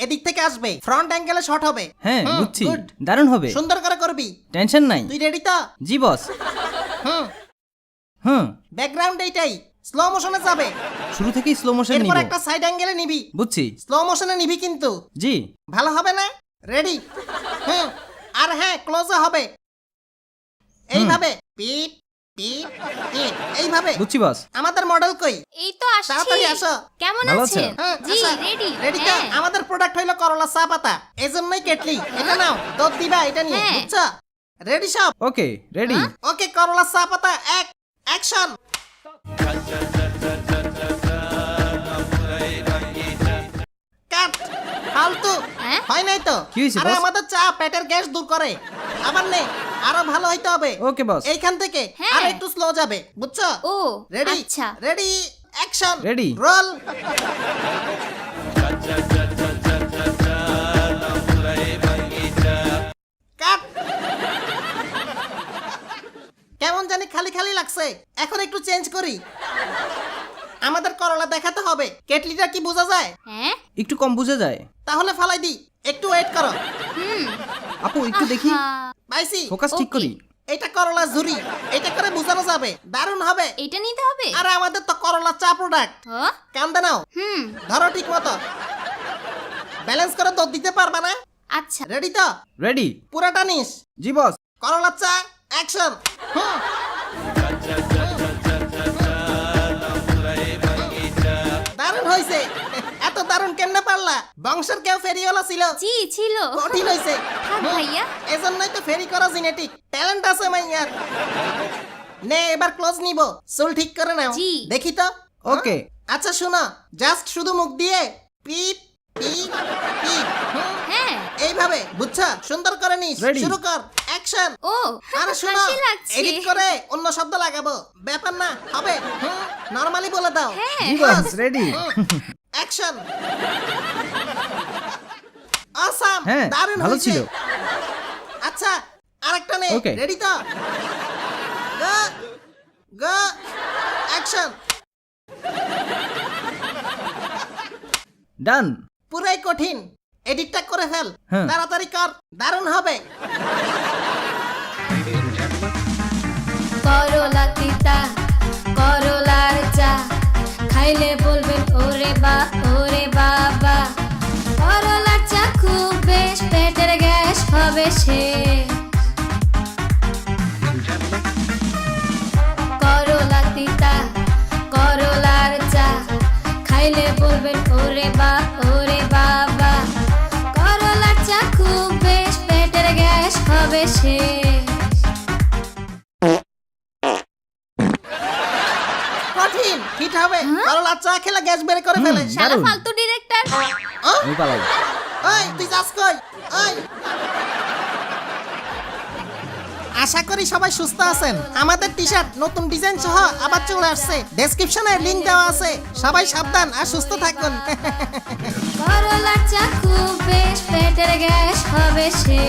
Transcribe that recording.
এদিক থেকে আসবে, ফ্রন্ট অ্যাঙ্গেলে শট হবে। হ্যাঁ বুঝছি, দারুণ হবে। সুন্দর করে করবি, টেনশন নাই। তুই রেডি তো? জি বস। হুম হুম, ব্যাকগ্রাউন্ড এইটাই, স্লো মোশনে যাবে। শুরু থেকেই স্লো মোশন নিব। এরপর একটা সাইড অ্যাঙ্গেলে নিবি, বুঝছি। স্লো মোশনে নিবি কিন্তু। জি। ভালো হবে না? রেডি? হুম, আর হ্যাঁ ক্লোজে হবে এইভাবে, পিপ পিপ পিপ, এইভাবে। বুঝছি বস। আমাদের মডেল কই? এই তো আসছি। তাড়াতাড়ি আসো। কেমন ভালো আছেন? হ্যাঁ, জি আচ্ছা, রেডি। রেডি তো? আমাদের প্রোডাক্ট হইলো করলা চা পাতা, এজন্যই কেটলি। এটা নাও, দুধ দিবা এটা নিয়ে, হ্যাঁ। বুঝছো? রেডি সব? Okay ready. ওকে, করলা চা পাতা এক, অ্যাকশন। কাট। ফালতু হ্যাঁ? হয় নাই তো? কি হয়েছে, আরে বস? আমাদের চা পেটের গ্যাস দূর করে। আবার নে, আরো ভালো হইতে হবে। ওকে বস। এইখান থেকে হ্যাঁ। আর একটু স্লো যাবে, বুঝছো? ও রেডি? আচ্ছা। Ready, action. Ready. রোল। কাট। কেমন জানি খালি খালি লাগছে, এখন একটু চেঞ্জ করি। আমাদের করলা দেখাতে হবে, কেটলিটা কি বোঝা যায়? হ্যাঁ? একটু কম বোঝা যায়। তাহলে ফালাই দি, একটু ওয়েট করো। হুম। আপু একটু দেখি, আহা, পাইছি। ফোকাস ঠিক Okay. করি। এটা করলা ঝুরি, এটা করে বোঝানো যাবে, দারুণ হবে। এইটা নিতে হবে? আরে আমাদের তো করলা চা প্রোডাক্ট। হ্যাঁ? কান্দে নাও, হুম। ধরো ঠিক মতো, ব্যালেন্স করে দুধ দিতে পারবা না? আচ্ছা। রেডি তো? রেডি। পুরাটা নিস। জি বস। করলা চা অ্যাকশন। দারুণ হইছে। এত দারুণ কেমনে পারলা? বংশের কেউ ফেরিওয়ালা ছিল? জি ছিল। কঠিন হইছে। থাক ভাইয়া। এজন্যই তো ফেরি করা জেনেটিক ট্যালেন্ট আছে মাইয়ার। নে এবার ক্লোজ নিব, চুল ঠিক করে নাও। জি। দেখি তো। ওকে। আচ্ছা শোনো, জাস্ট শুধু মুখ দিয়ে পিপ পিপ পিপ, হ্যাঁ। এইভাবে, বুঝছো? সুন্দর করে নিস। Ready. শুরু কর, অ্যাকশন। ও আরে শোনো, হাসি লাগছে। এডিট করে অন্য শব্দ লাগাবো, ব্যাপার না, হবে। নরমালি বলে দাও। হ্যাঁ। জি বস রেডি। অ্যাকশন। অসাম, হ্যাঁ, দারুণ ভালো হয়েছে। ছিল। আচ্ছা আরেকটা নে। Okay. রেডি তো? গো গো অ্যাকশন। ডান। পুরাই কঠিন, এডিটটা করে ফেল। হ্যাঁ। তাড়াতাড়ি কর, দারুণ হবে। করলা তিতা করলার চা খাইলে বলবেন ওরে বাবা করলার চা খুব বেশ পেটের গ্যাস হবে সে করলা তিতা করলার চা খাইলে বলবেন ওরে বাবা করলার চা খুব বেশ পেটের গ্যাস হবে সে কঠিন, হিট হবে। করলা চা খেলে গ্যাস বের করে ফেলে। শালা দারুণ। ফালতু ডিরেক্টর আমি পালাই। ওই তুই যাস কই? ওই, আশা করি সবাই সুস্থ আছেন। আমাদের টি-শার্ট নতুন ডিজাইন সহ আবার চলে আসছে, ডেসক্রিপশনে লিংক দেওয়া আছে। সবাই সাবধান আর সুস্থ থাকুন। করলার চা খুব বেশ পেটের গ্যাস হবে সে